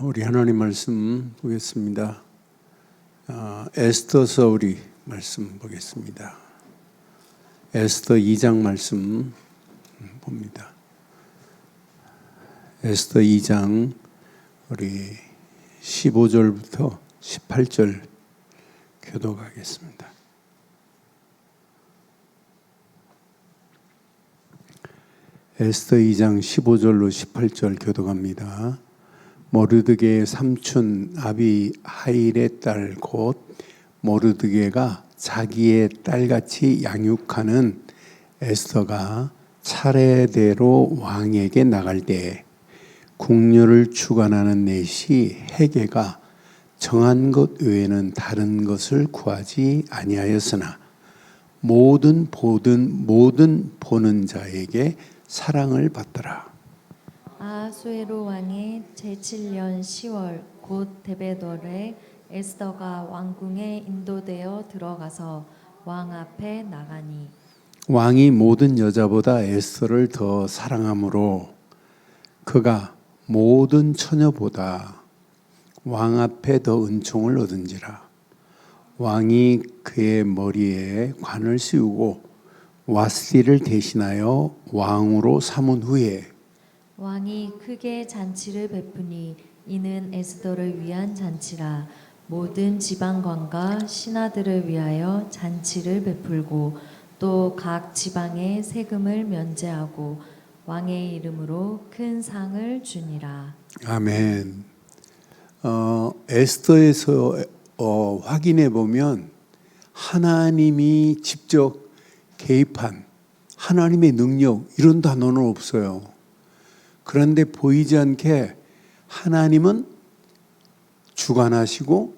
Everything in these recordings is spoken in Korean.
우리 하나님 말씀 보겠습니다. 에스더서 우리 말씀 보겠습니다. 에스더 2장 말씀 봅니다. 에스더 2장 우리 15절부터 18절 교독하겠습니다. 에스더 2장 15절로 18절 교독합니다. 모르드게의 삼촌 아비하일의 딸 곧 모르드게가 자기의 딸같이 양육하는 에스더가 차례대로 왕에게 나갈 때에 국료를 주관하는 넷이 헤게가 정한 것 외에는 다른 것을 구하지 아니하였으나 모든 보는 자에게 사랑을 받더라. 아하수에로 왕의 제7년 10월 곧 데베돌에 에스더가 왕궁에 인도되어 들어가서 왕 앞에 나가니 왕이 모든 여자보다 에스더를 더 사랑하므로 그가 모든 처녀보다 왕 앞에 더 은총을 얻은지라. 왕이 그의 머리에 관을 씌우고 왓시를 대신하여 왕으로 삼은 후에 왕이 크게 잔치를 베푸니 이는 에스더를 위한 잔치라. 모든 지방관과 신하들을 위하여 잔치를 베풀고 또 각 지방에 세금을 면제하고 왕의 이름으로 큰 상을 주니라. 아멘. 에스더에서 확인해 보면 하나님이 직접 개입한 하나님의 능력 이런 단어는 없어요. 그런데 보이지 않게 하나님은 주관하시고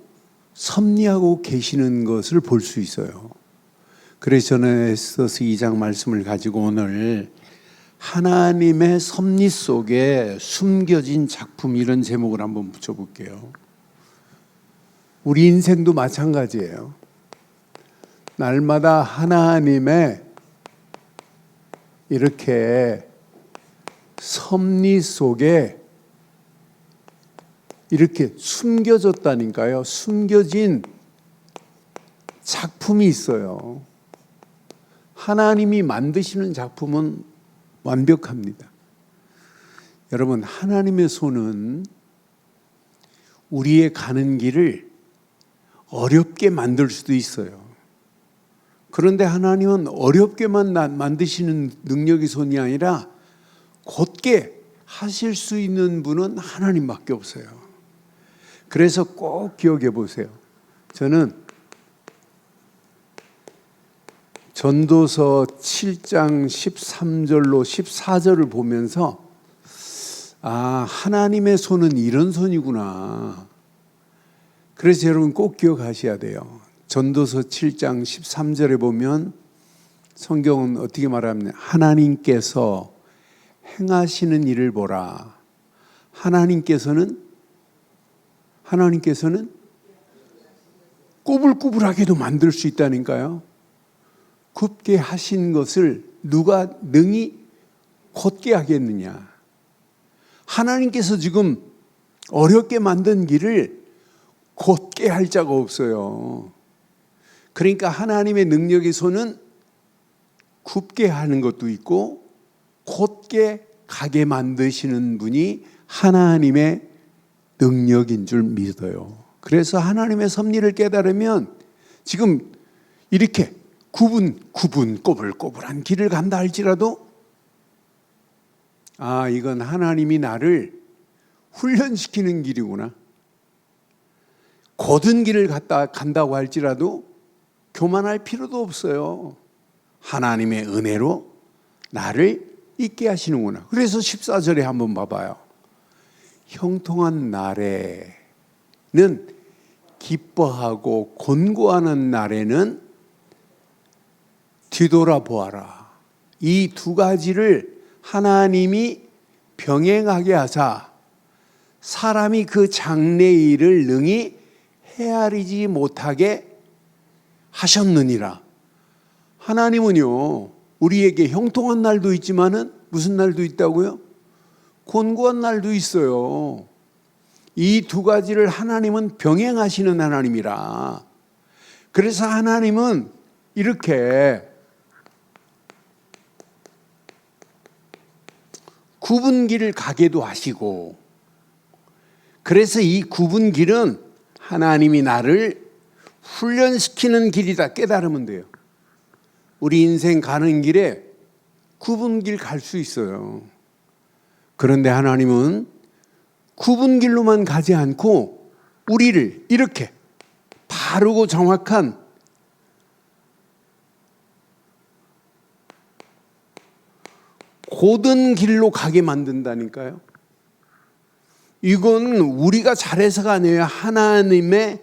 섭리하고 계시는 것을 볼 수 있어요. 그래서 저는 에스더서 2장 말씀을 가지고 오늘 하나님의 섭리 속에 숨겨진 작품 이런 제목을 한번 붙여볼게요. 우리 인생도 마찬가지예요. 날마다 하나님의 이렇게 섭리 속에 이렇게 숨겨졌다니까요. 숨겨진 작품이 있어요. 하나님이 만드시는 작품은 완벽합니다. 여러분, 하나님의 손은 우리의 가는 길을 어렵게 만들 수도 있어요. 그런데 하나님은 어렵게만 만드시는 능력의 손이 아니라 곧게 하실 수 있는 분은 하나님밖에 없어요. 그래서 꼭 기억해 보세요. 저는 전도서 7장 13절로 14절을 보면서 하나님의 손은 이런 손이구나. 그래서 여러분 꼭 기억하셔야 돼요. 전도서 7장 13절에 보면 성경은 어떻게 말하면 하나님께서 행하시는 일을 보라. 하나님께서는 꾸불꾸불하게도 만들 수 있다니까요. 굽게 하신 것을 누가 능히 곧게 하겠느냐. 하나님께서 지금 어렵게 만든 길을 곧게 할 자가 없어요. 그러니까 하나님의 능력의 손은 굽게 하는 것도 있고 곧게 가게 만드시는 분이 하나님의 능력인 줄 믿어요. 그래서 하나님의 섭리를 깨달으면 지금 이렇게 꼬불꼬불한 길을 간다 할지라도 이건 하나님이 나를 훈련시키는 길이구나. 곧은 길을 간다고 할지라도 교만할 필요도 없어요. 하나님의 은혜로 나를 있게 하시는구나. 그래서 14절에 한번 봐봐요. 형통한 날에는 기뻐하고 곤고하는 날에는 뒤돌아보아라. 이 두 가지를 하나님이 병행하게 하사 사람이 그 장래일을 능히 헤아리지 못하게 하셨느니라. 하나님은요, 우리에게 형통한 날도 있지만은 무슨 날도 있다고요? 곤고한 날도 있어요. 이 두 가지를 하나님은 병행하시는 하나님이라. 그래서 하나님은 이렇게 구분길을 가게도 하시고, 그래서 이 구분길은 하나님이 나를 훈련시키는 길이다 깨달으면 돼요. 우리 인생 가는 길에 구분길 갈 수 있어요. 그런데 하나님은 구분길로만 가지 않고 우리를 이렇게 바르고 정확한 고든 길로 가게 만든다니까요. 이건 우리가 잘해서가 아니에요. 하나님의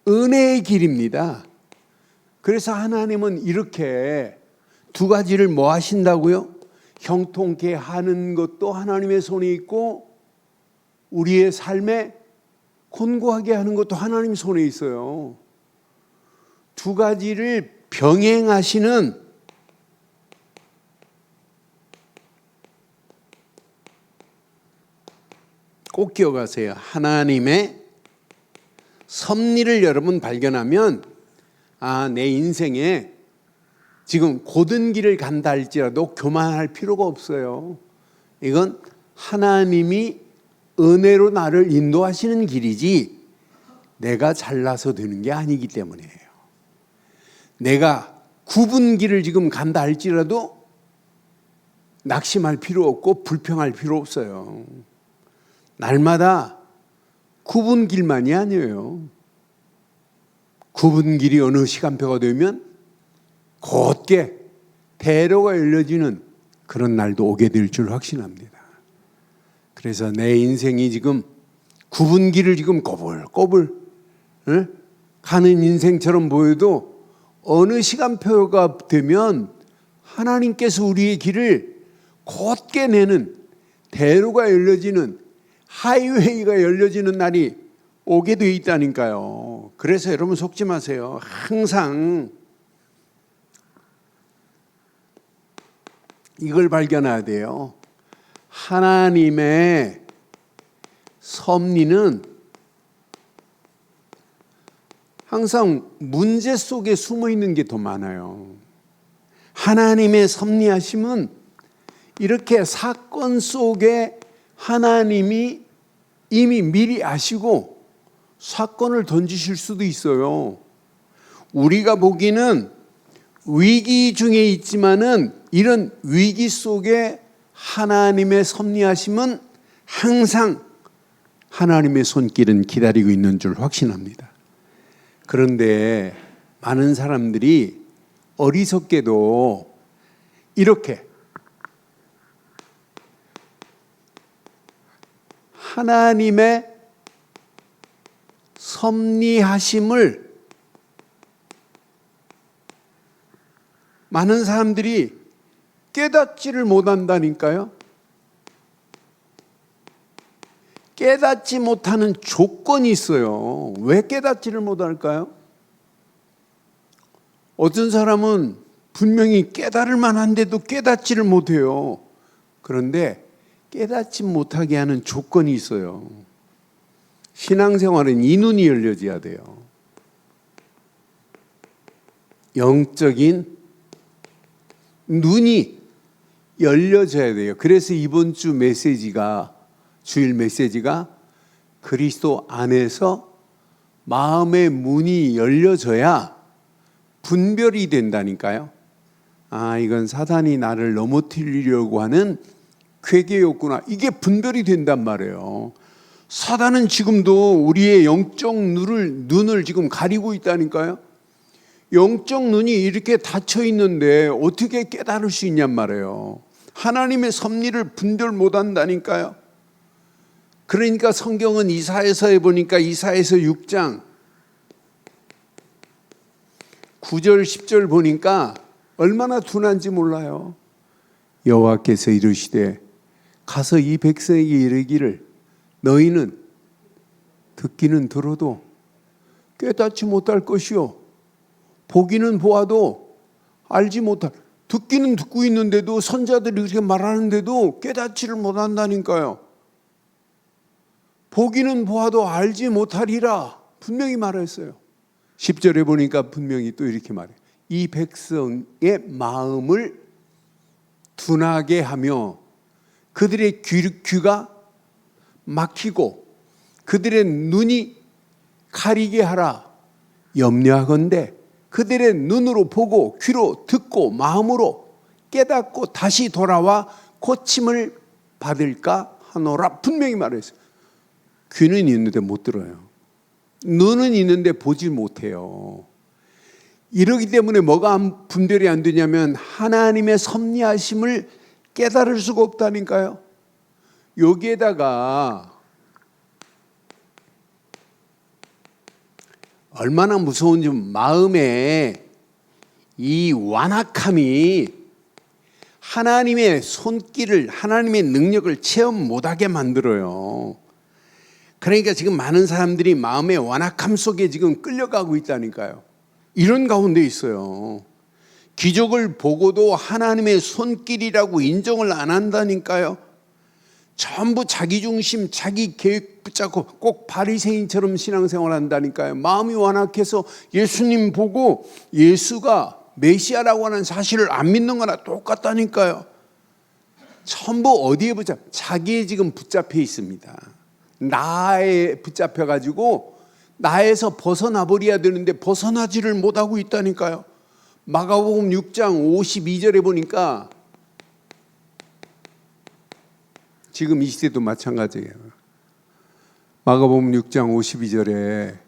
은혜의 길입니다. 그래서 하나님은 이렇게 두 가지를 뭐 하신다고요? 형통케 하는 것도 하나님의 손에 있고, 우리의 삶에 곤고하게 하는 것도 하나님 손에 있어요. 두 가지를 병행하시는 꼭 기억하세요. 하나님의 섭리를 여러분 발견하면, 내 인생에 지금 고든 길을 간다 할지라도 교만할 필요가 없어요. 이건 하나님이 은혜로 나를 인도하시는 길이지 내가 잘나서 되는 게 아니기 때문이에요. 내가 굽은 길을 지금 간다 할지라도 낙심할 필요 없고 불평할 필요 없어요. 날마다 굽은 길만이 아니에요. 굽은 길이 어느 시간표가 되면 곧게 대로가 열려지는 그런 날도 오게 될 줄 확신합니다. 그래서 내 인생이 지금 굽은 길을 지금 꼬불꼬불 가는 인생처럼 보여도 어느 시간표가 되면 하나님께서 우리의 길을 곧게 내는 대로가 열려지는 하이웨이가 열려지는 날이 오게 돼 있다니까요. 그래서 여러분 속지 마세요. 항상 이걸 발견해야 돼요. 하나님의 섭리는 항상 문제 속에 숨어 있는 게 더 많아요. 하나님의 섭리하심은 이렇게 사건 속에 하나님이 이미 미리 아시고 사건을 던지실 수도 있어요. 우리가 보기는 위기 중에 있지만은 이런 위기 속에 하나님의 섭리하심은 항상 하나님의 손길은 기다리고 있는 줄 확신합니다. 그런데 많은 사람들이 어리석게도 이렇게 하나님의 섭리하심을 많은 사람들이 깨닫지를 못한다니까요. 깨닫지 못하는 조건이 있어요. 왜 깨닫지를 못할까요? 어떤 사람은 분명히 깨달을 만한데도 깨닫지를 못해요. 그런데 깨닫지 못하게 하는 조건이 있어요. 신앙생활은 이 눈이 열려져야 돼요. 영적인 눈이 열려져야 돼요. 그래서 이번 주 메시지가, 주일 메시지가 그리스도 안에서 마음의 문이 열려져야 분별이 된다니까요. 이건 사단이 나를 넘어뜨리려고 하는 괴계였구나. 이게 분별이 된단 말이에요. 사단은 지금도 우리의 영적 눈을 지금 가리고 있다니까요. 영적 눈이 이렇게 닫혀 있는데 어떻게 깨달을 수 있냔 말이에요. 하나님의 섭리를 분별 못 한다니까요. 그러니까 성경은 이사야서에 보니까 이사야서 6장 9절 10절 보니까 얼마나 둔한지 몰라요. 여호와께서 이르시되 가서 이 백성에게 이르기를 너희는 듣기는 들어도 깨닫지 못할 것이요 보기는 보아도 알지 못할, 듣기는 듣고 있는데도 선자들이 이렇게 말하는데도 깨닫지를 못한다니까요. 보기는 보아도 알지 못하리라 분명히 말했어요. 10절에 보니까 분명히 또 이렇게 말해요. 이 백성의 마음을 둔하게 하며 그들의 귀가 막히고 그들의 눈이 가리게 하라. 염려하건대 그들의 눈으로 보고 귀로 듣고 마음으로 깨닫고 다시 돌아와 고침을 받을까 하노라 분명히 말했어요. 귀는 있는데 못 들어요. 눈은 있는데 보지 못해요. 이러기 때문에 뭐가 분별이 안 되냐면 하나님의 섭리하심을 깨달을 수가 없다니까요. 여기에다가 얼마나 무서운지 마음에 이 완악함이 하나님의 손길을, 하나님의 능력을 체험 못하게 만들어요. 그러니까 지금 많은 사람들이 마음의 완악함 속에 지금 끌려가고 있다니까요. 이런 가운데 있어요. 기적을 보고도 하나님의 손길이라고 인정을 안 한다니까요. 전부 자기 중심, 자기 계획 붙잡고 꼭 바리새인처럼 신앙생활 한다니까요. 마음이 완악해서 예수님 보고 예수가 메시아라고 하는 사실을 안 믿는 거나 똑같다니까요. 전부 어디에 자기에 지금 붙잡혀 있습니다. 나에 붙잡혀가지고 나에서 벗어나 버려야 되는데 벗어나지를 못하고 있다니까요. 마가복음 6장 52절에 보니까 지금 이 시대도 마찬가지예요. 마가복음 6장 52절에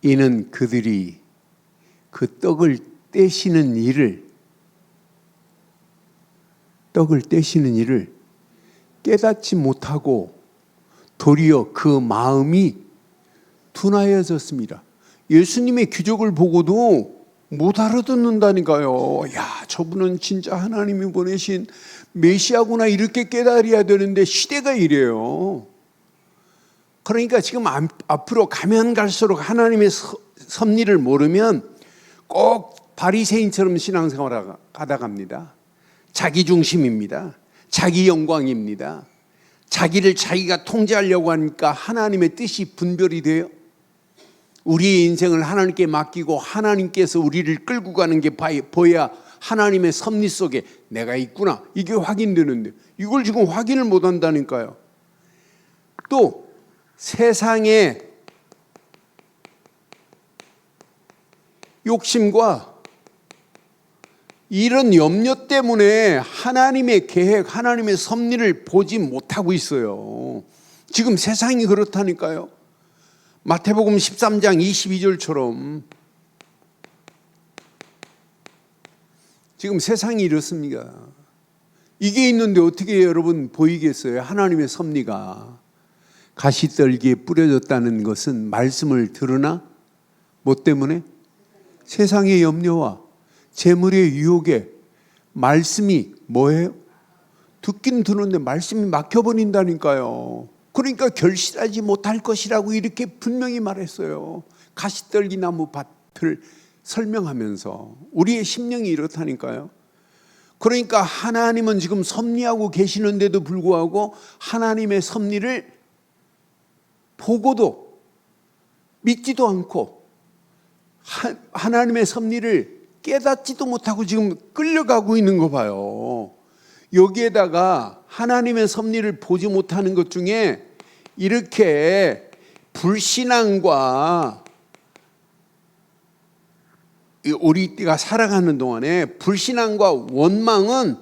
이는 그들이 그 떡을 떼시는 일을 깨닫지 못하고 도리어 그 마음이 둔하여졌습니다. 예수님의 기적을 보고도 못 알아듣는다니까요. 야, 저분은 진짜 하나님이 보내신 메시아구나 이렇게 깨달아야 되는데 시대가 이래요. 그러니까 지금 앞으로 가면 갈수록 하나님의 섭리를 모르면 꼭 바리새인처럼 신앙생활 하다 갑니다. 자기 중심입니다. 자기 영광입니다. 자기를 자기가 통제하려고 하니까 하나님의 뜻이 분별이 돼요. 우리의 인생을 하나님께 맡기고 하나님께서 우리를 끌고 가는 게 보여야 하나님의 섭리 속에 내가 있구나 이게 확인되는데 이걸 지금 확인을 못 한다니까요. 또 세상의 욕심과 이런 염려 때문에 하나님의 계획, 하나님의 섭리를 보지 못하고 있어요. 지금 세상이 그렇다니까요. 마태복음 13장 22절처럼 지금 세상이 이렇습니다. 이게 있는데 어떻게 여러분 보이겠어요? 하나님의 섭리가 가시떨기에 뿌려졌다는 것은 말씀을 들으나 뭐 때문에? 세상의 염려와 재물의 유혹에 말씀이 뭐예요? 듣긴 듣는데 말씀이 막혀버린다니까요. 그러니까 결실하지 못할 것이라고 이렇게 분명히 말했어요. 가시떨기 나무 밭을 설명하면서 우리의 심령이 이렇다니까요. 그러니까 하나님은 지금 섭리하고 계시는데도 불구하고 하나님의 섭리를 보고도 믿지도 않고 하나님의 섭리를 깨닫지도 못하고 지금 끌려가고 있는 거 봐요. 여기에다가 하나님의 섭리를 보지 못하는 것 중에 이렇게 불신앙과 우리가 살아가는 동안에 불신앙과 원망은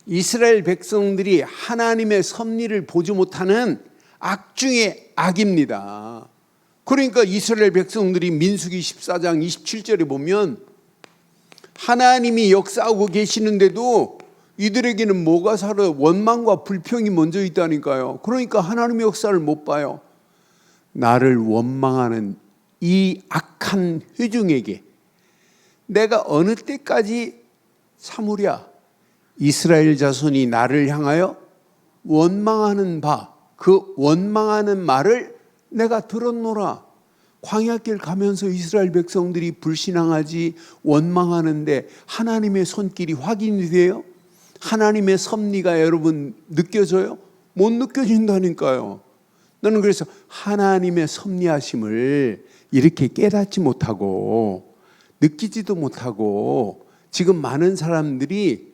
이스라엘 백성들이 하나님의 섭리를 보지 못하는 악 중의 악입니다. 그러니까 이스라엘 백성들이 민수기 14장 27절에 보면 하나님이 역사하고 계시는데도 이들에게는 뭐가 살아? 원망과 불평이 먼저 있다니까요. 그러니까 하나님의 역사를 못 봐요. 나를 원망하는 이 악한 회중에게 내가 어느 때까지 참으랴? 이스라엘 자손이 나를 향하여 원망하는 바, 그 원망하는 말을 내가 들었노라. 광야길 가면서 이스라엘 백성들이 불신앙하지 원망하는데 하나님의 손길이 확인이 돼요? 하나님의 섭리가 여러분 느껴져요? 못 느껴진다니까요. 너는 그래서 하나님의 섭리하심을 이렇게 깨닫지 못하고 느끼지도 못하고 지금 많은 사람들이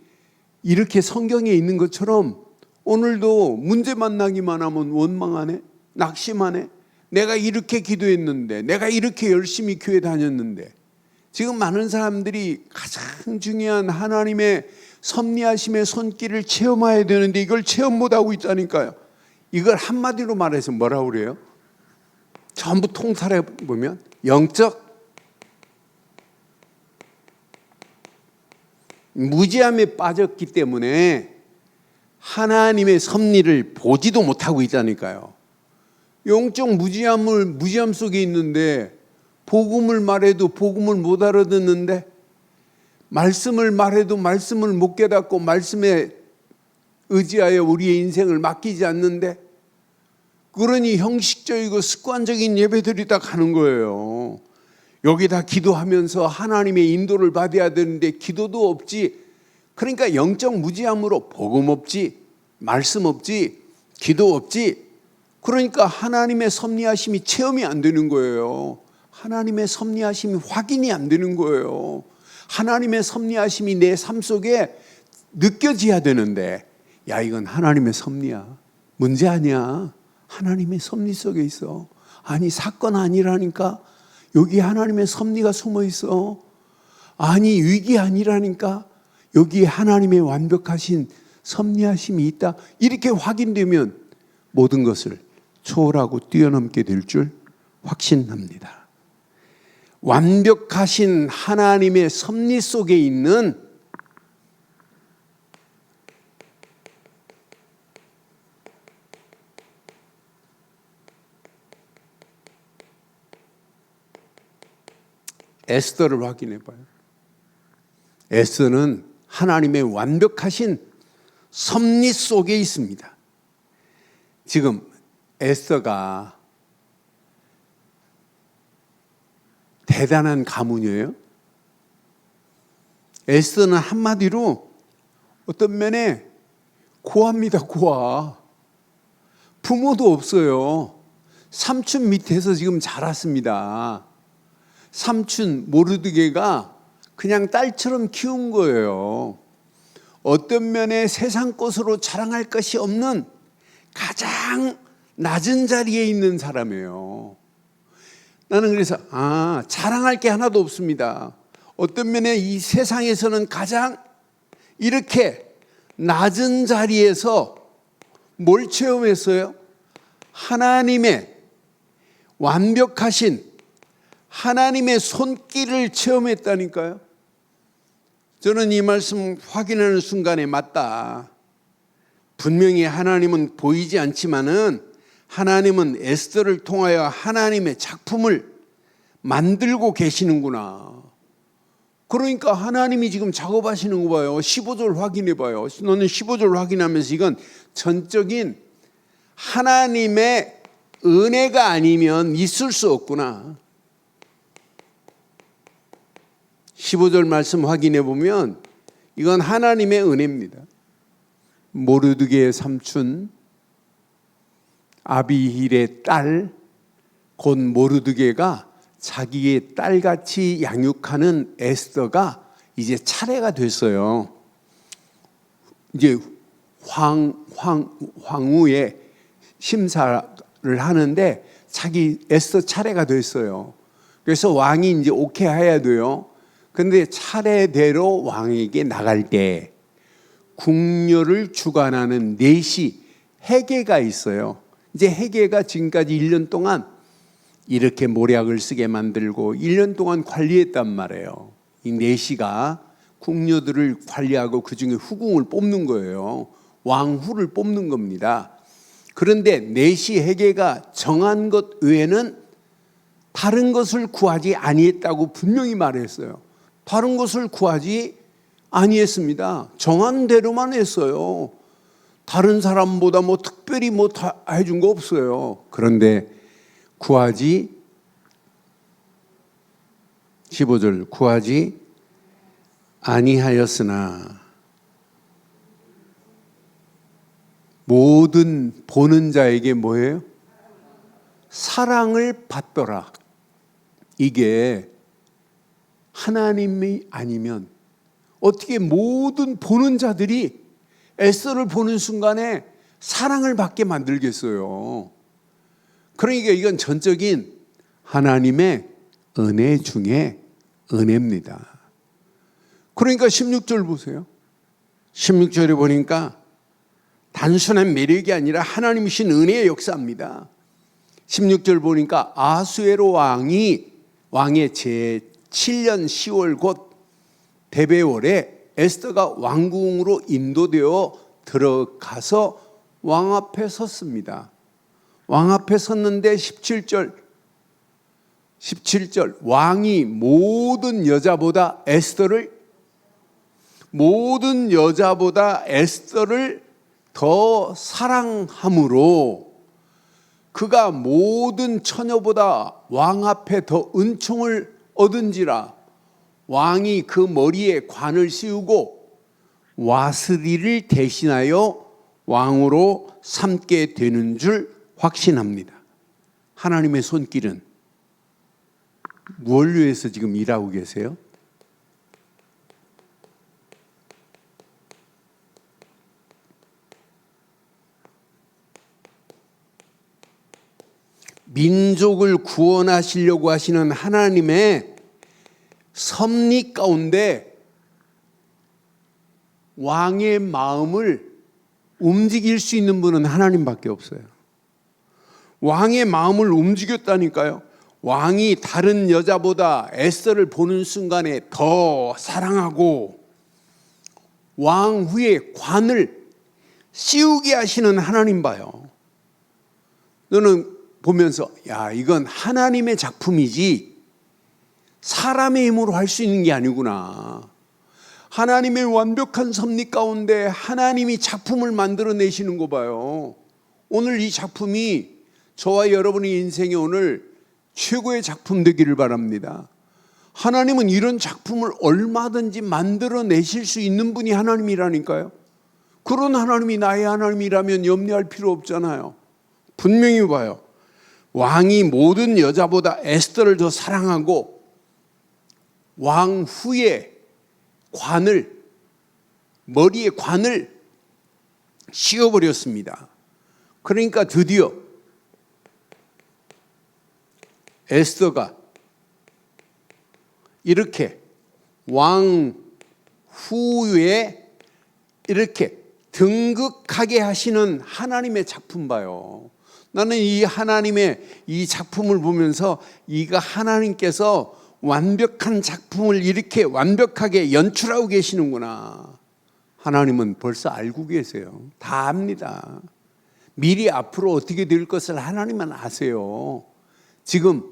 이렇게 성경에 있는 것처럼 오늘도 문제 만나기만 하면 원망하네, 낙심하네. 내가 이렇게 기도했는데, 내가 이렇게 열심히 교회 다녔는데. 지금 많은 사람들이 가장 중요한 하나님의 섭리하심의 손길을 체험해야 되는데 이걸 체험 못하고 있다니까요. 이걸 한마디로 말해서 뭐라고 그래요? 전부 통찰해 보면 영적 무지함에 빠졌기 때문에 하나님의 섭리를 보지도 못하고 있다니까요. 영적 무지함 속에 있는데 복음을 말해도 복음을 못 알아듣는데 말씀을 말해도 말씀을 못 깨닫고 말씀에 의지하여 우리의 인생을 맡기지 않는데 그러니 형식적이고 습관적인 예배들이 다 가는 거예요. 여기다 기도하면서 하나님의 인도를 받아야 되는데 기도도 없지. 그러니까 영적 무지함으로 복음 없지, 말씀 없지, 기도 없지. 그러니까 하나님의 섭리하심이 체험이 안 되는 거예요. 하나님의 섭리하심이 확인이 안 되는 거예요. 하나님의 섭리하심이 내 삶 속에 느껴져야 되는데 야 이건 하나님의 섭리야. 문제 아니야. 하나님의 섭리 속에 있어. 아니 사건 아니라니까. 여기 하나님의 섭리가 숨어 있어. 아니 위기 아니라니까. 여기 하나님의 완벽하신 섭리하심이 있다. 이렇게 확인되면 모든 것을 초월하고 뛰어넘게 될 줄 확신합니다. 완벽하신 하나님의 섭리 속에 있는 에스더를 확인해 봐요. 에스더는 하나님의 완벽하신 섭리 속에 있습니다. 지금 에스더가 대단한 가문이에요. 에스더는 한마디로 어떤 면에 고아입니다. 고아. 부모도 없어요. 삼촌 밑에서 지금 자랐습니다. 삼촌 모르드게가 그냥 딸처럼 키운 거예요. 어떤 면에 세상 것으로 자랑할 것이 없는 가장 낮은 자리에 있는 사람이에요. 나는 그래서 자랑할 게 하나도 없습니다. 어떤 면에 이 세상에서는 가장 이렇게 낮은 자리에서 뭘 체험했어요? 하나님의 완벽하신 하나님의 손길을 체험했다니까요. 저는 이 말씀 확인하는 순간에 맞다. 분명히 하나님은 보이지 않지만은 하나님은 에스더를 통하여 하나님의 작품을 만들고 계시는구나. 그러니까 하나님이 지금 작업하시는 거 봐요. 15절 확인해 봐요. 너는 15절 확인하면서 이건 전적인 하나님의 은혜가 아니면 있을 수 없구나. 15절 말씀 확인해 보면 이건 하나님의 은혜입니다. 모르드게의 삼촌 아비힐의 딸 곧 모르드게가 자기의 딸같이 양육하는 에스더가 이제 차례가 됐어요. 이제 황후의 심사를 하는데 자기 에스더 차례가 됐어요. 그래서 왕이 이제 오케이 해야 돼요. 근데 차례대로 왕에게 나갈 때 궁녀를 주관하는 넷이 해계가 있어요. 이제 해계가 지금까지 1년 동안 이렇게 모략을 쓰게 만들고 1년 동안 관리했단 말이에요. 이 넷이가 궁녀들을 관리하고 그중에 후궁을 뽑는 거예요. 왕후를 뽑는 겁니다. 그런데 넷이 해계가 정한 것 외에는 다른 것을 구하지 아니했다고 분명히 말했어요. 다른 것을 구하지 아니했습니다. 정한 대로만 했어요. 다른 사람보다 뭐 특별히 뭐 다 해준 거 없어요. 그런데 구하지 15절 구하지 아니하였으나 모든 보는 자에게 뭐예요? 사랑을 받더라. 이게 하나님이 아니면 어떻게 모든 보는 자들이 에스더를 보는 순간에 사랑을 받게 만들겠어요. 그러니까 이건 전적인 하나님의 은혜 중에 은혜입니다. 그러니까 16절 보세요. 16절에 보니까 단순한 매력이 아니라 하나님이신 은혜의 역사입니다. 16절 보니까 아수에로 왕의 제7년 10월 곧 대배월에 에스더가 왕궁으로 인도되어 들어가서 왕 앞에 섰습니다. 왕 앞에 섰는데 17절 왕이 모든 여자보다 에스더를 더 사랑함으로 그가 모든 처녀보다 왕 앞에 더 은총을 얻은지라. 왕이 그 머리에 관을 씌우고 와스리를 대신하여 왕으로 삼게 되는 줄 확신합니다. 하나님의 손길은 무엇을 위해서 지금 일하고 계세요? 민족을 구원하시려고 하시는 하나님의 섭리 가운데 왕의 마음을 움직일 수 있는 분은 하나님밖에 없어요. 왕의 마음을 움직였다니까요. 왕이 다른 여자보다 에스더를 보는 순간에 더 사랑하고 왕 후에 관을 씌우게 하시는 하나님 봐요. 너는 보면서 야, 이건 하나님의 작품이지 사람의 힘으로 할 수 있는 게 아니구나. 하나님의 완벽한 섭리 가운데 하나님이 작품을 만들어내시는 거 봐요. 오늘 이 작품이 저와 여러분의 인생에 오늘 최고의 작품 되기를 바랍니다. 하나님은 이런 작품을 얼마든지 만들어내실 수 있는 분이 하나님이라니까요. 그런 하나님이 나의 하나님이라면 염려할 필요 없잖아요. 분명히 봐요. 왕이 모든 여자보다 에스더를 더 사랑하고 왕 후에 머리에 관을 씌워버렸습니다. 그러니까 드디어 에스더가 이렇게 왕 후에 이렇게 등극하게 하시는 하나님의 작품 봐요. 나는 이 하나님의 이 작품을 보면서 이가 하나님께서 완벽한 작품을 이렇게 완벽하게 연출하고 계시는구나. 하나님은 벌써 알고 계세요. 다 압니다. 미리 앞으로 어떻게 될 것을 하나님은 아세요. 지금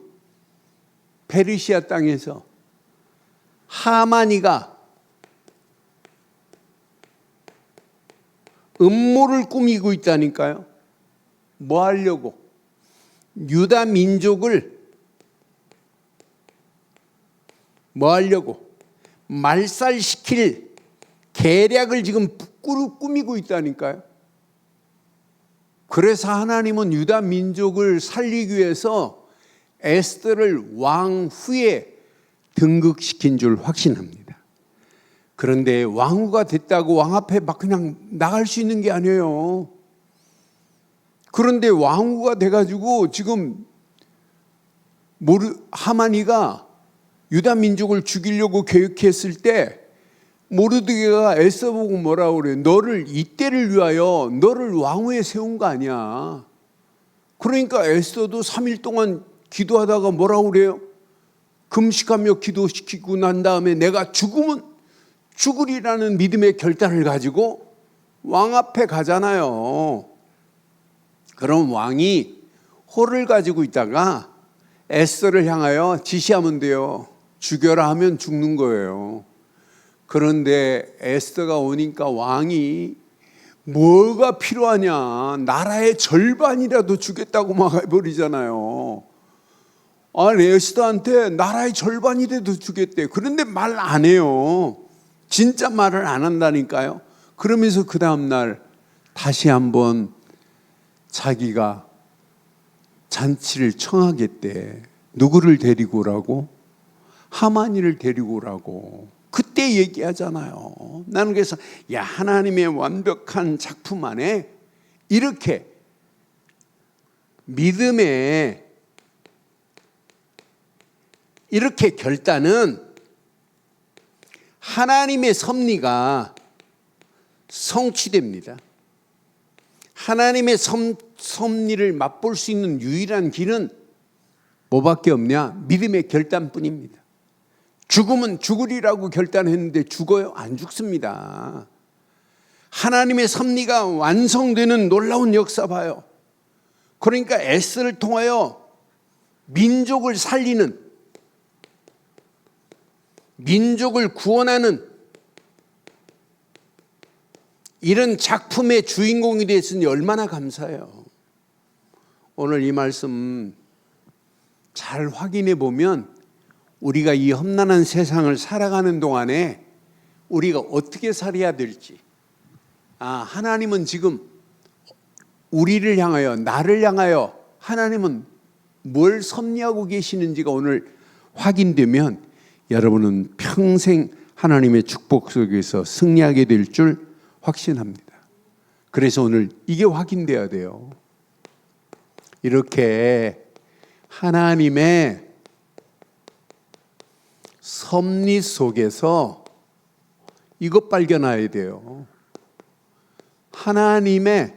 페르시아 땅에서 하만이가 음모를 꾸미고 있다니까요. 뭐 하려고? 유다 민족을 뭐 하려고? 말살시킬 계략을 지금 꾸미고 있다니까요. 그래서 하나님은 유다 민족을 살리기 위해서 에스더를 왕 후에 등극시킨 줄 확신합니다. 그런데 왕후가 됐다고 왕 앞에 막 그냥 나갈 수 있는 게 아니에요. 그런데 왕후가 돼가지고 지금 하만이가 유다 민족을 죽이려고 계획했을 때 모르드게가 에스더 보고 뭐라고 그래요? 너를 이때를 위하여 너를 왕후에 세운 거 아니야. 그러니까 에스더도 3일 동안 기도하다가 뭐라고 그래요? 금식하며 기도시키고 난 다음에 내가 죽으면 죽으리라는 믿음의 결단을 가지고 왕 앞에 가잖아요. 그럼 왕이 호를 가지고 있다가 에스더를 향하여 지시하면 돼요. 죽여라 하면 죽는 거예요. 그런데 에스더가 오니까 왕이 뭐가 필요하냐, 나라의 절반이라도 주겠다고 막 해버리잖아요. 아니, 에스더한테 나라의 절반이라도 주겠대. 그런데 말 안 해요. 진짜 말을 안 한다니까요. 그러면서 그 다음날 다시 한번 자기가 잔치를 청하겠대. 누구를 데리고 오라고? 하만이를 데리고 오라고. 그때 얘기하잖아요. 나는 그래서 야, 하나님의 완벽한 작품 안에 이렇게 믿음의 이렇게 결단은 하나님의 섭리가 성취됩니다. 하나님의 섭리를 맛볼 수 있는 유일한 길은 뭐밖에 없냐? 믿음의 결단뿐입니다. 죽으면 죽으리라고 결단했는데 죽어요? 안 죽습니다. 하나님의 섭리가 완성되는 놀라운 역사 봐요. 그러니까 에스를 통하여 민족을 살리는, 민족을 구원하는 이런 작품의 주인공이 됐으니 얼마나 감사해요. 오늘 이 말씀 잘 확인해 보면 우리가 이 험난한 세상을 살아가는 동안에 우리가 어떻게 살아야 될지, 하나님은 지금 우리를 향하여, 나를 향하여 하나님은 뭘 섭리하고 계시는지가 오늘 확인되면 여러분은 평생 하나님의 축복 속에서 승리하게 될 줄 확신합니다. 그래서 오늘 이게 확인돼야 돼요. 이렇게 하나님의 섭리 속에서 이것 발견해야 돼요. 하나님의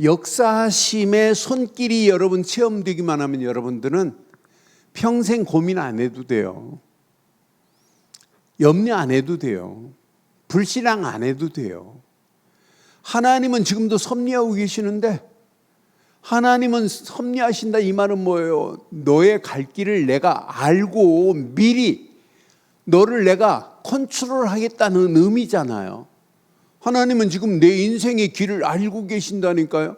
역사하심의 손길이 여러분 체험되기만 하면 여러분들은 평생 고민 안 해도 돼요. 염려 안 해도 돼요. 불신앙 안 해도 돼요. 하나님은 지금도 섭리하고 계시는데, 하나님은 섭리하신다 이 말은 뭐예요? 너의 갈 길을 내가 알고 미리 너를 내가 컨트롤하겠다는 의미잖아요. 하나님은 지금 내 인생의 길을 알고 계신다니까요.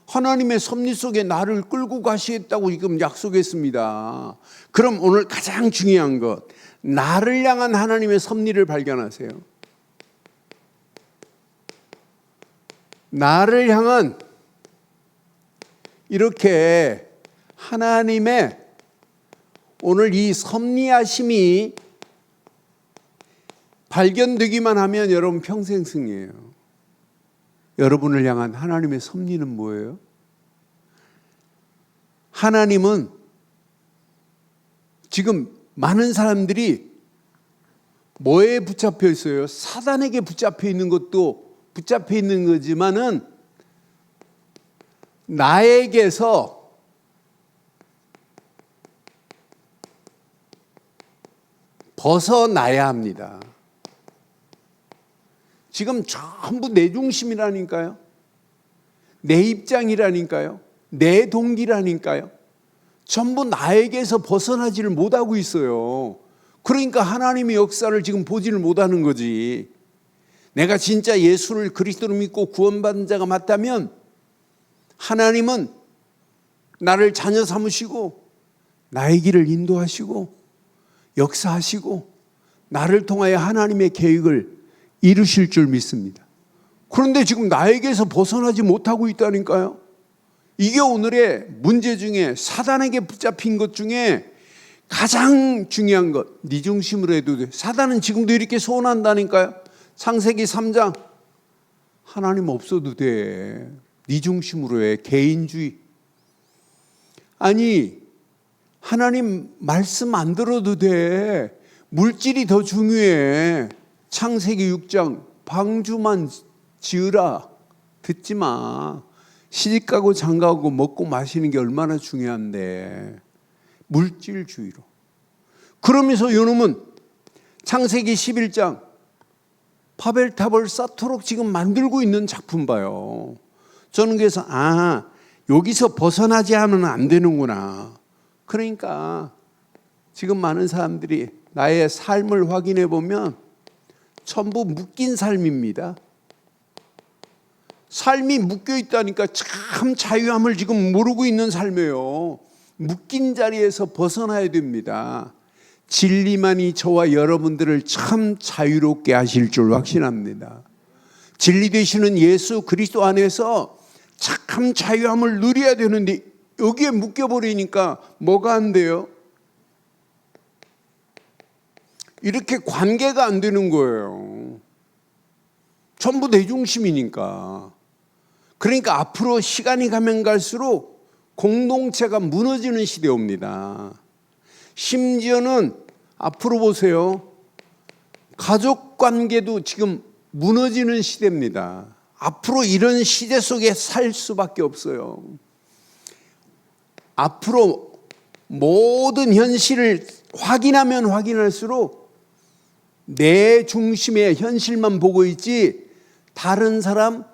하나님의 섭리 속에 나를 끌고 가시겠다고 지금 약속했습니다. 그럼 오늘 가장 중요한 것, 나를 향한 하나님의 섭리를 발견하세요. 나를 향한 이렇게 하나님의 오늘 이 섭리하심이 발견되기만 하면 여러분 평생 승리예요. 여러분을 향한 하나님의 섭리는 뭐예요? 하나님은 지금 많은 사람들이 뭐에 붙잡혀 있어요? 사단에게 붙잡혀 있는 것도 붙잡혀 있는 거지만은 나에게서 벗어나야 합니다. 지금 전부 내 중심이라니까요. 내 입장이라니까요. 내 동기라니까요. 전부 나에게서 벗어나지를 못하고 있어요. 그러니까 하나님의 역사를 지금 보지를 못하는 거지. 내가 진짜 예수를 그리스도로 믿고 구원받은 자가 맞다면 하나님은 나를 자녀 삼으시고 나의 길을 인도하시고 역사하시고 나를 통하여 하나님의 계획을 이루실 줄 믿습니다. 그런데 지금 나에게서 벗어나지 못하고 있다니까요. 이게 오늘의 문제 중에 사단에게 붙잡힌 것 중에 가장 중요한 것, 네 중심으로 해도 돼. 사단은 지금도 이렇게 소원한다니까요. 창세기 3장 하나님 없어도 돼. 네 중심으로 해. 개인주의. 아니 하나님 말씀 안 들어도 돼. 물질이 더 중요해. 창세기 6장 방주만 지으라. 듣지 마. 시집가고 장가가고 먹고 마시는 게 얼마나 중요한데. 물질주의로. 그러면서 요놈은 창세기 11장 바벨탑을 쌓도록 지금 만들고 있는 작품 봐요. 저는 그래서 여기서 벗어나지 않으면 안 되는구나. 그러니까 지금 많은 사람들이 나의 삶을 확인해 보면 전부 묶인 삶입니다. 삶이 묶여 있다니까 참 자유함을 지금 모르고 있는 삶이에요. 묶인 자리에서 벗어나야 됩니다. 진리만이 저와 여러분들을 참 자유롭게 하실 줄 확신합니다. 진리 되시는 예수 그리스도 안에서 참 자유함을 누려야 되는데 여기에 묶여버리니까 뭐가 안 돼요? 이렇게 관계가 안 되는 거예요. 전부 내 중심이니까. 그러니까 앞으로 시간이 가면 갈수록 공동체가 무너지는 시대 옵니다. 심지어는 앞으로 보세요. 가족 관계도 지금 무너지는 시대입니다. 앞으로 이런 시대 속에 살 수밖에 없어요. 앞으로 모든 현실을 확인하면 확인할수록 내 중심의 현실만 보고 있지 다른 사람,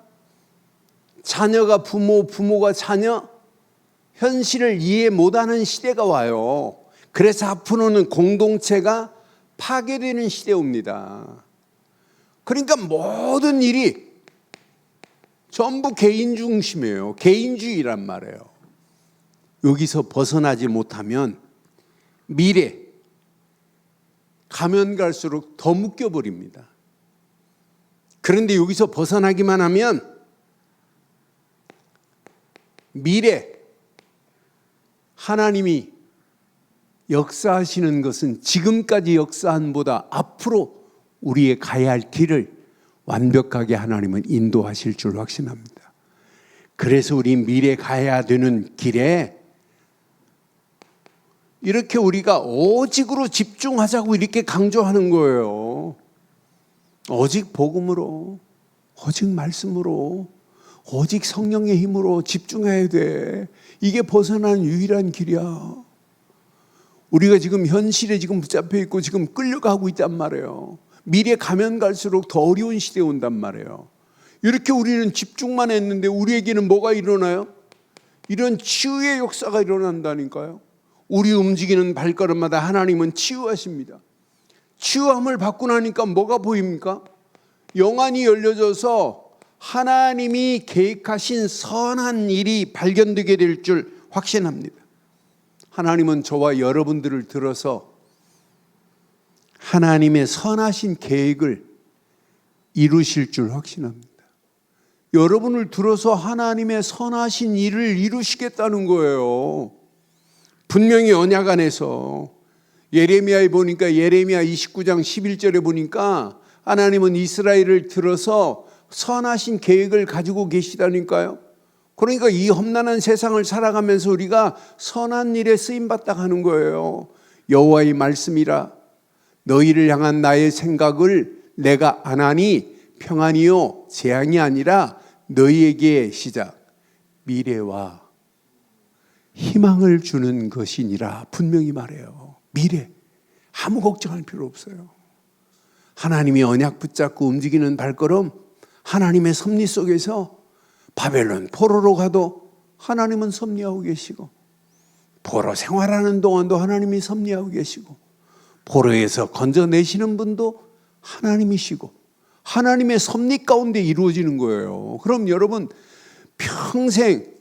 자녀가 부모, 부모가 자녀, 현실을 이해 못하는 시대가 와요. 그래서 앞으로는 공동체가 파괴되는 시대 옵니다. 그러니까 모든 일이 전부 개인 중심이에요. 개인주의란 말이에요. 여기서 벗어나지 못하면 미래 가면 갈수록 더 묶여버립니다. 그런데 여기서 벗어나기만 하면 미래 하나님이 역사하시는 것은 지금까지 역사한 보다 앞으로 우리의 가야 할 길을 완벽하게 하나님은 인도하실 줄 확신합니다. 그래서 우리 미래 가야 되는 길에 이렇게 우리가 오직으로 집중하자고 이렇게 강조하는 거예요. 오직 복음으로, 오직 말씀으로, 오직 성령의 힘으로 집중해야 돼. 이게 벗어나는 유일한 길이야. 우리가 지금 현실에 지금 붙잡혀 있고 지금 끌려가고 있단 말이에요. 미래 가면 갈수록 더 어려운 시대에 온단 말이에요. 이렇게 우리는 집중만 했는데 우리에게는 뭐가 일어나요? 이런 치유의 역사가 일어난다니까요. 우리 움직이는 발걸음마다 하나님은 치유하십니다. 치유함을 받고 나니까 뭐가 보입니까? 영안이 열려져서 하나님이 계획하신 선한 일이 발견되게 될 줄 확신합니다. 하나님은 저와 여러분들을 들어서 하나님의 선하신 계획을 이루실 줄 확신합니다. 여러분을 들어서 하나님의 선하신 일을 이루시겠다는 거예요. 분명히 언약 안에서 예레미야에 보니까 예레미야 29장 11절에 보니까 하나님은 이스라엘을 들어서 선하신 계획을 가지고 계시다니까요. 그러니까 이 험난한 세상을 살아가면서 우리가 선한 일에 쓰임받다 가는 거예요. 여호와의 말씀이라 너희를 향한 나의 생각을 내가 안 하니 평안이요 재앙이 아니라 너희에게 시작 미래와 희망을 주는 것이니라 분명히 말해요. 미래 아무 걱정할 필요 없어요. 하나님이 언약 붙잡고 움직이는 발걸음 하나님의 섭리 속에서 바벨론 포로로 가도 하나님은 섭리하고 계시고 포로 생활하는 동안도 하나님이 섭리하고 계시고 포로에서 건져내시는 분도 하나님이시고 하나님의 섭리 가운데 이루어지는 거예요. 그럼 여러분 평생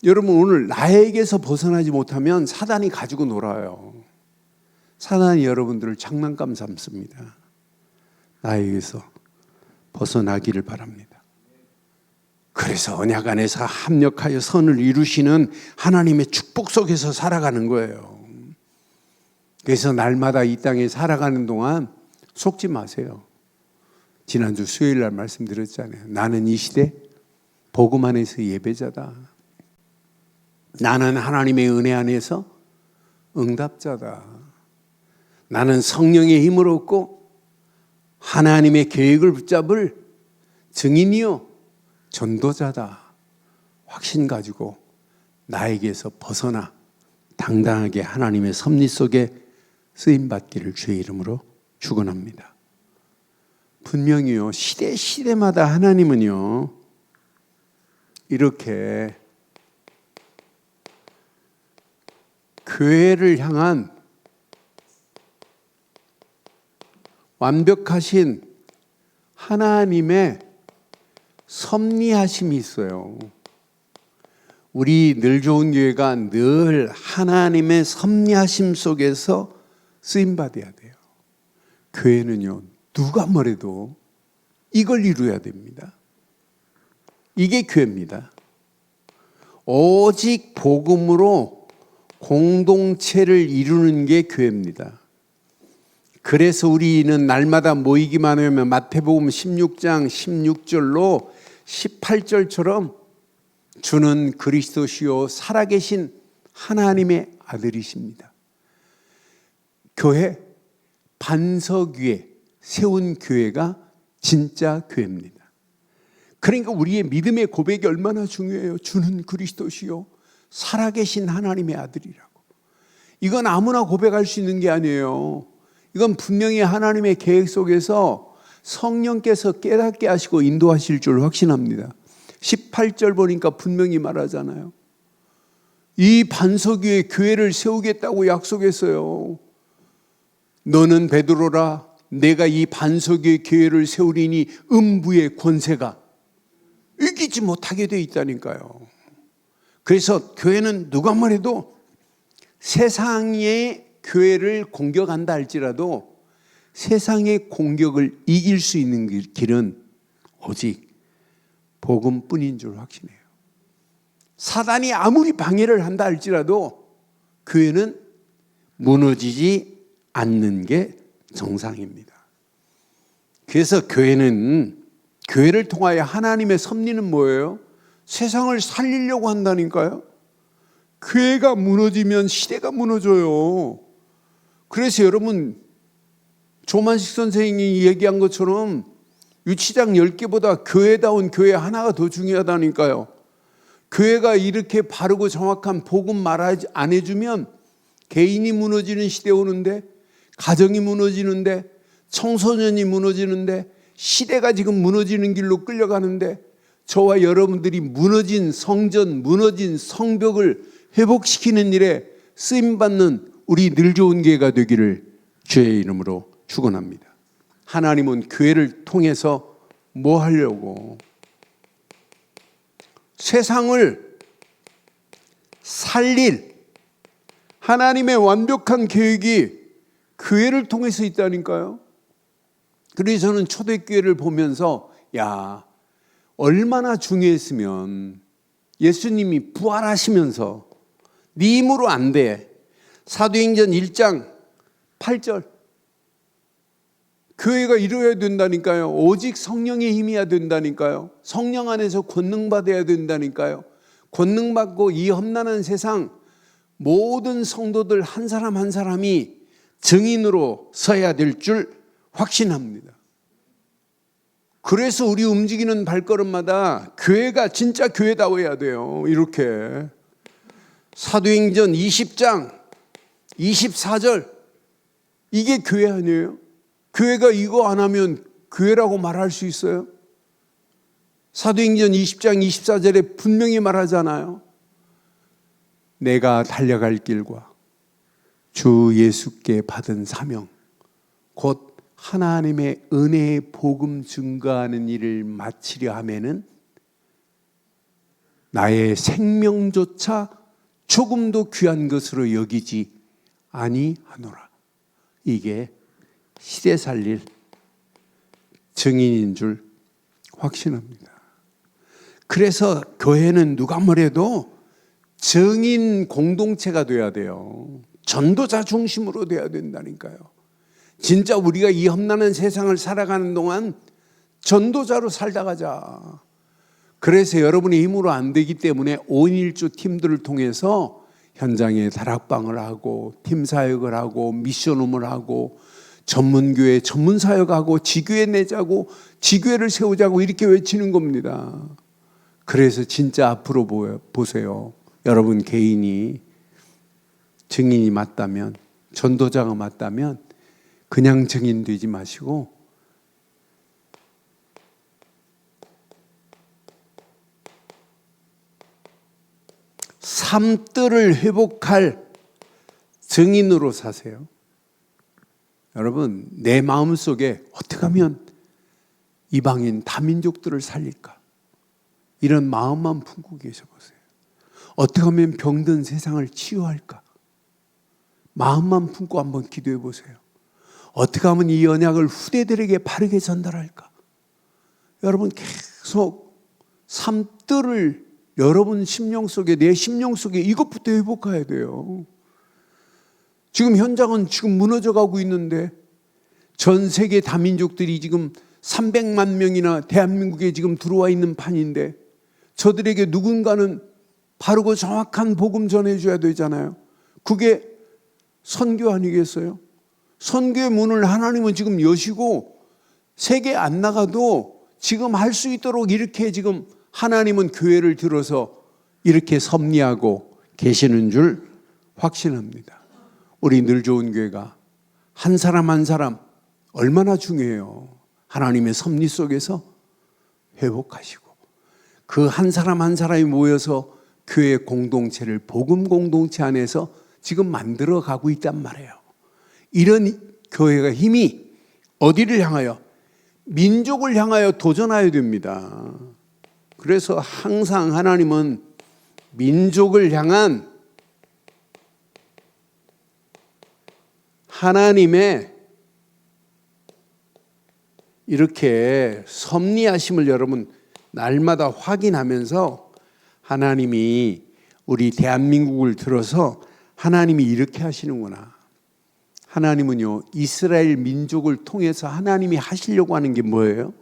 여러분 오늘 나에게서 벗어나지 못하면 사단이 가지고 놀아요. 사단이 여러분들을 장난감 삼습니다. 나에게서 벗어나기를 바랍니다. 그래서 언약 안에서 합력하여 선을 이루시는 하나님의 축복 속에서 살아가는 거예요. 그래서 날마다 이 땅에 살아가는 동안 속지 마세요. 지난주 수요일 날 말씀드렸잖아요. 나는 이 시대 복음 안에서 예배자다. 나는 하나님의 은혜 안에서 응답자다. 나는 성령의 힘을 얻고 하나님의 계획을 붙잡을 증인이요 전도자다. 확신 가지고 나에게서 벗어나 당당하게 하나님의 섭리 속에 쓰임받기를 주의 이름으로 축원합니다. 분명히요 시대마다 하나님은요 이렇게 교회를 향한 완벽하신 하나님의 섭리하심이 있어요. 우리 늘 좋은 교회가 늘 하나님의 섭리하심 속에서 쓰임받아야 돼요. 교회는요 누가 뭐래도 이걸 이루어야 됩니다. 이게 교회입니다. 오직 복음으로 공동체를 이루는 게 교회입니다. 그래서 우리는 날마다 모이기만 하면 마태복음 16장 16절로 18절처럼 주는 그리스도시요 살아계신 하나님의 아들이십니다. 교회, 반석 위에 세운 교회가 진짜 교회입니다. 그러니까 우리의 믿음의 고백이 얼마나 중요해요. 주는 그리스도시요 살아계신 하나님의 아들이라고. 이건 아무나 고백할 수 있는 게 아니에요. 이건 분명히 하나님의 계획 속에서 성령께서 깨닫게 하시고 인도하실 줄 확신합니다. 18절 보니까 분명히 말하잖아요. 이 반석 위에 교회를 세우겠다고 약속했어요. 너는 베드로라, 내가 이 반석 위에 교회를 세우리니 음부의 권세가 이기지 못하게 돼 있다니까요. 그래서 교회는 누가 뭐래도 세상의 교회를 공격한다 할지라도 세상의 공격을 이길 수 있는 길은 오직 복음뿐인 줄 확신해요. 사단이 아무리 방해를 한다 할지라도 교회는 무너지지 않는 게 정상입니다. 그래서 교회를 통하여 하나님의 섭리는 뭐예요? 세상을 살리려고 한다니까요. 교회가 무너지면 시대가 무너져요. 그래서 여러분, 조만식 선생님이 얘기한 것처럼 유치장 10개보다 교회다운 교회 하나가 더 중요하다니까요. 교회가 이렇게 바르고 정확한 복음 말 안 해주면 개인이 무너지는 시대 오는데, 가정이 무너지는데, 청소년이 무너지는데, 시대가 지금 무너지는 길로 끌려가는데, 저와 여러분들이 무너진 성전, 무너진 성벽을 회복시키는 일에 쓰임받는 우리 늘 좋은 교회가 되기를 주의 이름으로 축원합니다. 하나님은 교회를 통해서 뭐 하려고? 세상을 살릴 하나님의 완벽한 계획이 교회를 통해서 있다니까요. 그래서 저는 초대교회를 보면서 얼마나 중요했으면 예수님이 부활하시면서 네 힘으로 안 돼. 사도행전 1장 8절 교회가 이루어야 된다니까요. 오직 성령의 힘이어야 된다니까요. 성령 안에서 권능받아야 된다니까요. 권능받고 이 험난한 세상 모든 성도들 한 사람 한 사람이 증인으로 서야 될 줄 확신합니다. 그래서 우리 움직이는 발걸음마다 교회가 진짜 교회다워야 돼요. 이렇게 사도행전 20장 24절 이게 교회 아니에요? 교회가 이거 안 하면 교회라고 말할 수 있어요? 사도행전 20장 24절에 분명히 말하잖아요. 내가 달려갈 길과 주 예수께 받은 사명 곧 하나님의 은혜의 복음 증거하는 일을 마치려 하면은 나의 생명조차 조금도 귀한 것으로 여기지 아니하노라. 이게 시대 살릴 증인인 줄 확신합니다. 그래서 교회는 누가 뭐래도 증인 공동체가 돼야 돼요. 전도자 중심으로 돼야 된다니까요. 진짜 우리가 이 험난한 세상을 살아가는 동안 전도자로 살다 가자. 그래서 여러분의 힘으로 안 되기 때문에 5인 1조 팀들을 통해서 현장에 다락방을 하고 팀 사역을 하고 미션홈을 하고 전문교회 전문사역하고 지교회 내자고 지교회를 세우자고 이렇게 외치는 겁니다. 그래서 진짜 앞으로 보세요. 여러분 개인이 증인이 맞다면, 전도자가 맞다면 그냥 증인 되지 마시고 삶들을 회복할 증인으로 사세요. 여러분, 내 마음속에 어떻게 하면 이방인 다민족들을 살릴까? 이런 마음만 품고 계셔 보세요. 어떻게 하면 병든 세상을 치유할까? 마음만 품고 한번 기도해 보세요. 어떻게 하면 이 언약을 후대들에게 바르게 전달할까? 여러분 계속 삶들을 여러분 심령 속에, 내 심령 속에 이것부터 회복해야 돼요. 지금 현장은 지금 무너져 가고 있는데 전 세계 다민족들이 지금 300만 명이나 대한민국에 지금 들어와 있는 판인데 저들에게 누군가는 바르고 정확한 복음 전해줘야 되잖아요. 그게 선교 아니겠어요? 선교의 문을 하나님은 지금 여시고 세계 안 나가도 지금 할 수 있도록 이렇게 지금 하나님은 교회를 들어서 이렇게 섭리하고 계시는 줄 확신합니다. 우리 늘 좋은 교회가 한 사람 한 사람 얼마나 중요해요. 하나님의 섭리 속에서 회복하시고 그 한 사람 한 사람이 모여서 교회 공동체를 복음 공동체 안에서 지금 만들어 가고 있단 말이에요. 이런 교회가 힘이 어디를 향하여? 민족을 향하여 도전해야 됩니다. 그래서 항상 하나님은 민족을 향한 하나님의 이렇게 섭리하심을 여러분 날마다 확인하면서 하나님이 우리 대한민국을 들어서 하나님이 이렇게 하시는구나. 하나님은요, 이스라엘 민족을 통해서 하나님이 하시려고 하는 게 뭐예요?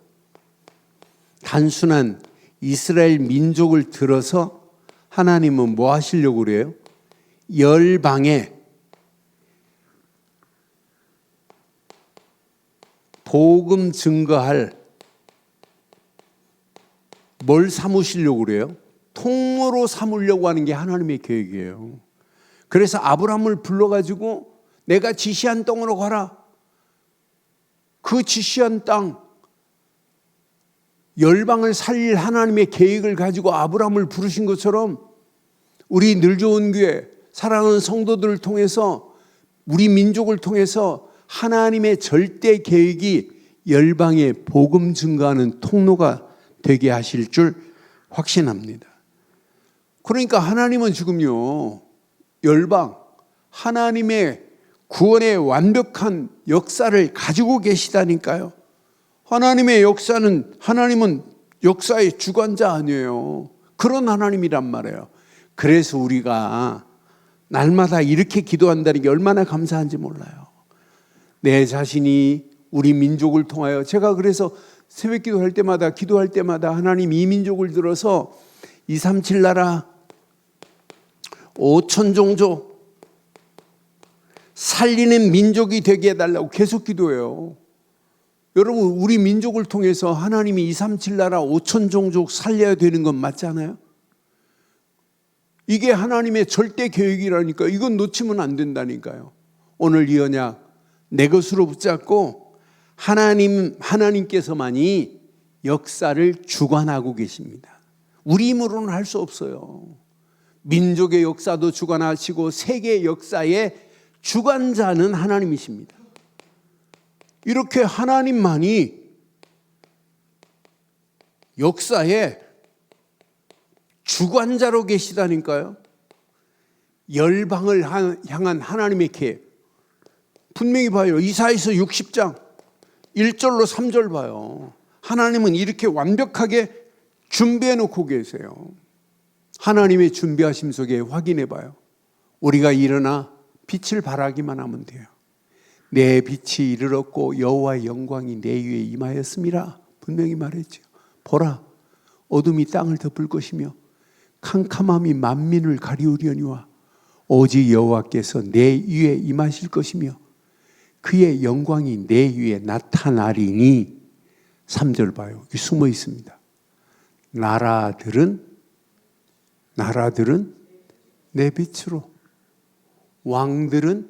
단순한 이스라엘 민족을 들어서 하나님은 뭐 하시려고 그래요? 열방에 복음 증거할 뭘 삼으시려고 그래요? 통로로 삼으려고 하는 게 하나님의 계획이에요. 그래서 아브라함을 불러가지고 내가 지시한 땅으로 가라. 그 지시한 땅, 열방을 살릴 하나님의 계획을 가지고 아브라함을 부르신 것처럼 우리 늘 좋은 교회, 사랑하는 성도들을 통해서 우리 민족을 통해서 하나님의 절대 계획이 열방에 복음 증거하는 통로가 되게 하실 줄 확신합니다. 그러니까 하나님은 지금요, 열방, 하나님의 구원의 완벽한 역사를 가지고 계시다니까요. 하나님은 역사의 주관자 아니에요. 그런 하나님이란 말이에요. 그래서 우리가 날마다 이렇게 기도한다는 게 얼마나 감사한지 몰라요. 내 자신이 우리 민족을 통하여, 제가 그래서 새벽 기도할 때마다 하나님 이 민족을 들어서 237 나라 5천 종족 살리는 민족이 되게 해달라고 계속 기도해요. 여러분, 우리 민족을 통해서 하나님이 237 나라 5천 종족 살려야 되는 건 맞잖아요. 이게 하나님의 절대 계획이라니까. 이건 놓치면 안 된다니까요. 오늘 이 언약 내 것으로 붙잡고 하나님께서만이 역사를 주관하고 계십니다. 우리 힘으로는 할 수 없어요. 민족의 역사도 주관하시고 세계 역사의 주관자는 하나님이십니다. 이렇게 하나님만이 역사의 주관자로 계시다니까요. 열방을 향한 하나님의 계획. 분명히 봐요. 이사야서 60장 1절로 3절 봐요. 하나님은 이렇게 완벽하게 준비해 놓고 계세요. 하나님의 준비하심 속에 확인해 봐요. 우리가 일어나 빛을 발하기만 하면 돼요. 내 빛이 이르렀고 여호와의 영광이 내 위에 임하였음이라 분명히 말했죠. 보라, 어둠이 땅을 덮을 것이며 캄캄함이 만민을 가리우려니와 오직 여호와께서 내 위에 임하실 것이며 그의 영광이 내 위에 나타나리니. 3절 봐요. 여기 숨어 있습니다. 나라들은 내 빛으로, 왕들은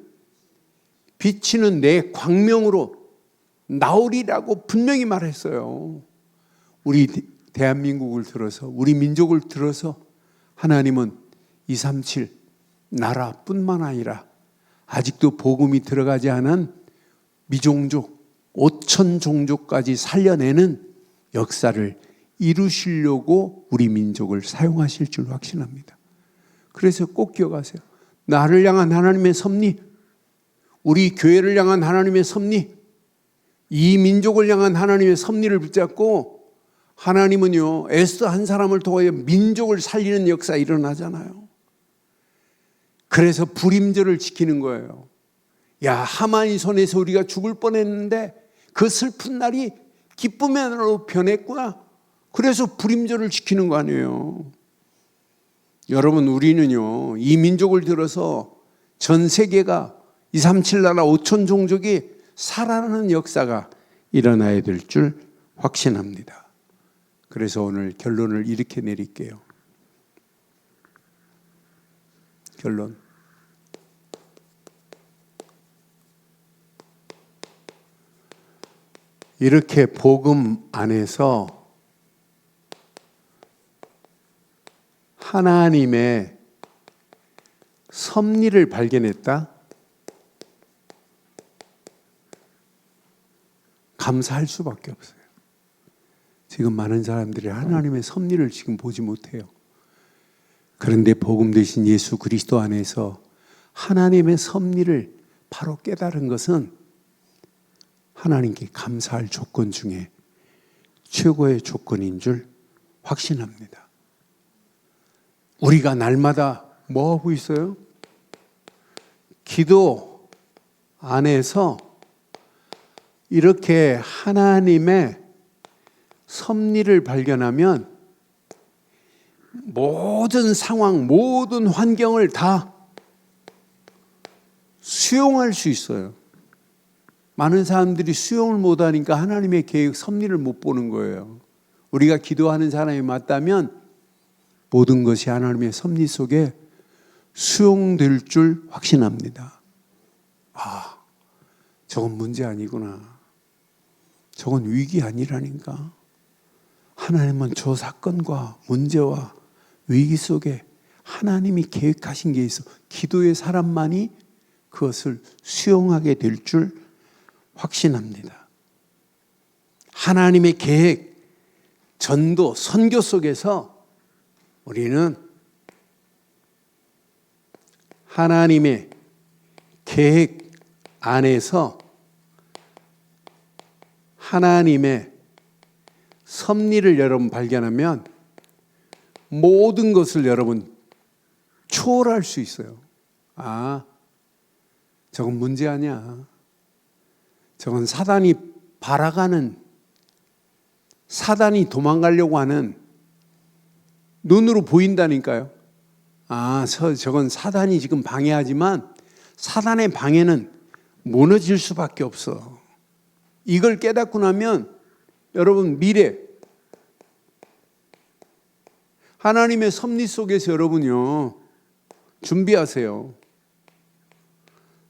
비치는 내 광명으로 나오리라고 분명히 말했어요. 우리 대한민국을 들어서, 우리 민족을 들어서 하나님은 237 나라뿐만 아니라 아직도 복음이 들어가지 않은 미종족 5천 종족까지 살려내는 역사를 이루시려고 우리 민족을 사용하실 줄 확신합니다. 그래서 꼭 기억하세요. 나를 향한 하나님의 섭리, 우리 교회를 향한 하나님의 섭리, 이 민족을 향한 하나님의 섭리를 붙잡고 하나님은요, 에스더 한 사람을 통하여 민족을 살리는 역사 일어나잖아요. 그래서 불임절을 지키는 거예요. 야, 하만이 손에서 우리가 죽을 뻔했는데 그 슬픈 날이 기쁨으로 변했구나. 그래서 불임절을 지키는 거 아니에요. 여러분, 우리는요, 이 민족을 들어서 전 세계가 237 나라 5천 종족이 살아나는 역사가 일어나야 될 줄 확신합니다. 그래서 오늘 결론을 이렇게 내릴게요. 결론. 이렇게 복음 안에서 하나님의 섭리를 발견했다? 감사할 수밖에 없어요. 지금 많은 사람들이 하나님의 섭리를 지금 보지 못해요. 그런데 복음 되신 예수 그리스도 안에서 하나님의 섭리를 바로 깨달은 것은 하나님께 감사할 조건 중에 최고의 조건인 줄 확신합니다. 우리가 날마다 뭐 하고 있어요? 기도 안에서 이렇게 하나님의 섭리를 발견하면 모든 상황, 모든 환경을 다 수용할 수 있어요. 많은 사람들이 수용을 못하니까 하나님의 계획, 섭리를 못 보는 거예요. 우리가 기도하는 사람이 맞다면 모든 것이 하나님의 섭리 속에 수용될 줄 확신합니다. 아, 저건 문제 아니구나. 저건 위기 아니라니까. 하나님은 저 사건과 문제와 위기 속에 하나님이 계획하신 게 있어. 기도의 사람만이 그것을 수용하게 될 줄 확신합니다. 하나님의 계획, 전도, 선교 속에서 우리는 하나님의 계획 안에서 하나님의 섭리를 여러분 발견하면 모든 것을 여러분 초월할 수 있어요. 아, 저건 문제 아니야. 저건 사단이 바라가는, 사단이 도망가려고 하는, 눈으로 보인다니까요. 아, 저건 사단이 지금 방해하지만 사단의 방해는 무너질 수밖에 없어. 이걸 깨닫고 나면 여러분 미래, 하나님의 섭리 속에서 여러분요 준비하세요.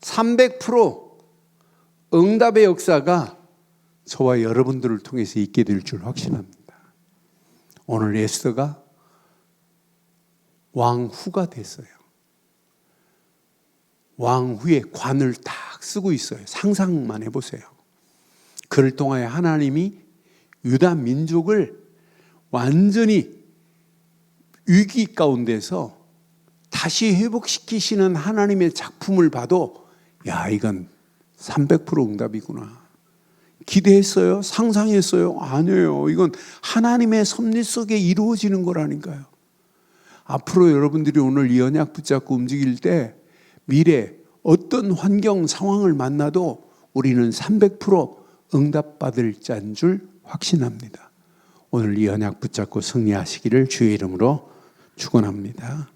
300% 응답의 역사가 저와 여러분들을 통해서 있게 될 줄 확신합니다. 오늘 에스더가 왕후가 됐어요. 왕후의 관을 딱 쓰고 있어요. 상상만 해보세요. 그를 통하여 하나님이 유다 민족을 완전히 위기 가운데서 다시 회복시키시는 하나님의 작품을 봐도 야, 이건 300% 응답이구나. 기대했어요? 상상했어요? 아니에요. 이건 하나님의 섭리 속에 이루어지는 거라니까요. 앞으로 여러분들이 오늘 이 언약 붙잡고 움직일 때 미래 어떤 환경 상황을 만나도 우리는 300% 응답받을 자인 줄 확신합니다. 오늘 이 언약 붙잡고 승리하시기를 주의 이름으로 축원합니다.